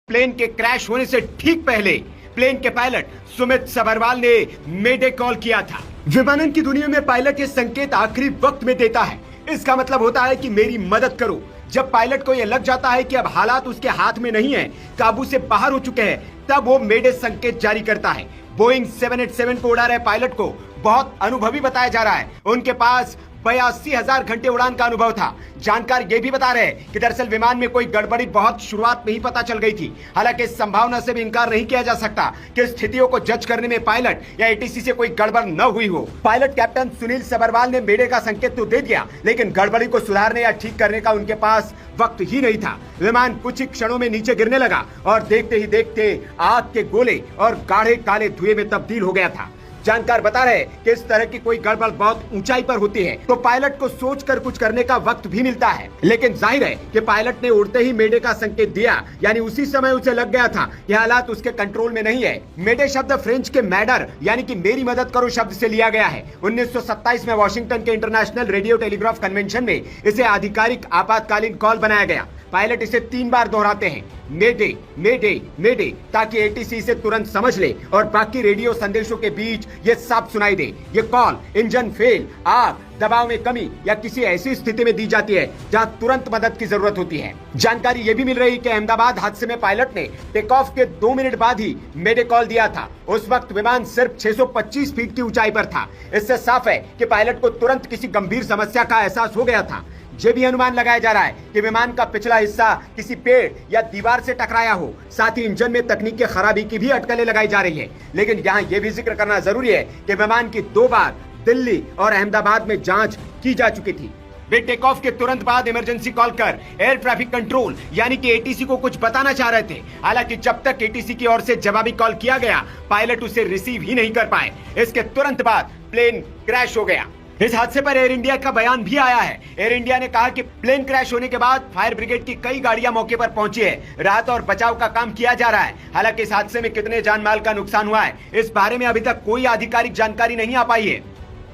Plane के crash होने से ठीक पहले प्लेन के पायलट सुमित सबरवाल ने मेडे कॉल किया था। विमानन की दुनिया में पायलट ये संकेत आखिरी वक्त में देता है। इसका मतलब होता है कि मेरी मदद करो। जब पायलट को यह लग जाता है कि अब हालात उसके हाथ में नहीं है, काबू से बाहर हो चुके हैं, तब वो मेडे संकेत जारी करता है। बोइंग 787 को उड़ा रहे पायलट को बहुत अनुभवी बताया जा रहा है। उनके पास 82,000 घंटे उड़ान का अनुभव था। जानकार ये भी बता रहे हैं कि दरअसल विमान में कोई गड़बड़ी बहुत शुरुआत में ही पता चल गई थी। हालांकि इस संभावना से भी इनकार नहीं किया जा सकता कि स्थितियों को जज करने में पायलट या एटीसी से कोई गड़बड़ न हुई हो। पायलट कैप्टन सुनील सबरवाल ने मेडे का संकेत तो दे दिया, लेकिन गड़बड़ी को सुधारने या ठीक करने का उनके पास वक्त ही नहीं था। विमान कुछ ही क्षणों में नीचे गिरने लगा और देखते ही देखते आग के गोले और गाढ़े काले धुएं में तब्दील हो गया था। जानकार बता रहे कि इस तरह की कोई गड़बड़ बहुत ऊंचाई पर होती है तो पायलट को सोचकर कुछ करने का वक्त भी मिलता है, लेकिन जाहिर है कि पायलट ने उड़ते ही मेडे का संकेत दिया, यानी उसी समय उसे लग गया था ये हालात उसके कंट्रोल में नहीं है। मेडे शब्द फ्रेंच के मैडर यानी कि मेरी मदद करो शब्द से लिया गया है। 1927 में वॉशिंगटन के इंटरनेशनल रेडियो टेलीग्राफ कन्वेंशन में इसे आधिकारिक आपातकालीन कॉल बनाया गया। पायलट इसे 3 बार दोहराते हैं, मेडे मेडे मेडे, ताकि एटीसी इसे तुरंत समझ ले और बाकी रेडियो संदेशों के बीच ये साफ सुनाई दे। ये कॉल इंजन फेल, आग, दबाव में कमी या किसी ऐसी स्थिति में दी जाती है जहां तुरंत मदद की जरूरत होती है। जानकारी ये भी मिल रही कि अहमदाबाद हादसे में पायलट ने टेक ऑफ के 2 मिनट बाद ही मेडे कॉल दिया था। उस वक्त विमान सिर्फ 625 फीट की ऊंचाई पर था। इससे साफ है कि पायलट को तुरंत किसी गंभीर समस्या का एहसास हो गया था। ये भी अनुमान लगाया जा रहा है कि विमान का पिछला हिस्सा किसी पेड़ या दीवार से टकराया हो। साथ ही इंजन में तकनीक की खराबी की भी अटकलें लगाई जा रही है। लेकिन यहाँ ये भी जिक्र करना जरूरी है कि विमान की 2 बार दिल्ली और अहमदाबाद में जांच की जा चुकी थी। वे टेक ऑफ के तुरंत बाद इमरजेंसी कॉल कर एयर ट्रैफिक कंट्रोल यानी कि एटीसी को कुछ बताना चाह रहे थे। हालांकि जब तक एटीसी की ओर से जवाबी कॉल किया गया, पायलट उसे रिसीव ही नहीं कर पाए। इसके तुरंत बाद प्लेन क्रैश हो गया। इस हादसे पर एयर इंडिया का बयान भी आया है। एयर इंडिया ने कहा कि प्लेन क्रैश होने के बाद फायर ब्रिगेड की कई गाड़ियां मौके पर पहुंची है। राहत और बचाव का काम किया जा रहा है। हालांकि इस हादसे में कितने जान माल का नुकसान हुआ है, इस बारे में अभी तक कोई आधिकारिक जानकारी नहीं आ पाई है।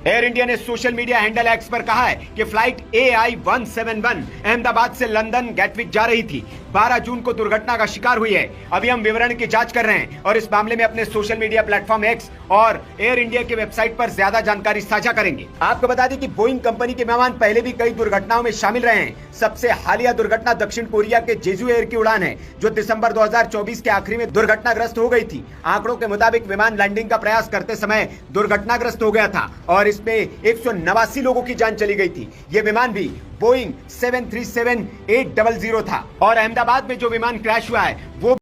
एयर इंडिया ने सोशल मीडिया हैंडल एक्स पर कहा है कि फ्लाइट AI-171 अहमदाबाद से लंदन गैटविक जा रही थी। 12 जून को दुर्घटना का शिकार हुई है। अभी हम विवरण की जांच कर रहे हैं और इस मामले में अपने सोशल मीडिया प्लेटफॉर्म एक्स और एयर इंडिया के वेबसाइट पर ज्यादा जानकारी साझा करेंगे। आपको बता दें कि बोइंग कंपनी के विमान पहले भी कई दुर्घटनाओं में शामिल रहे हैं। सबसे हालिया दुर्घटना दक्षिण कोरिया के जेजू एयर की उड़ान है, जो दिसंबर 2024 के आखिरी में दुर्घटनाग्रस्त हो गई थी। आंकड़ों के मुताबिक विमान लैंडिंग का प्रयास करते समय दुर्घटनाग्रस्त हो गया था और इसमें 189 लोगों की जान चली गई थी। ये विमान भी बोइंग 737-800 था और अहमदाबाद में जो विमान क्रैश हुआ है वो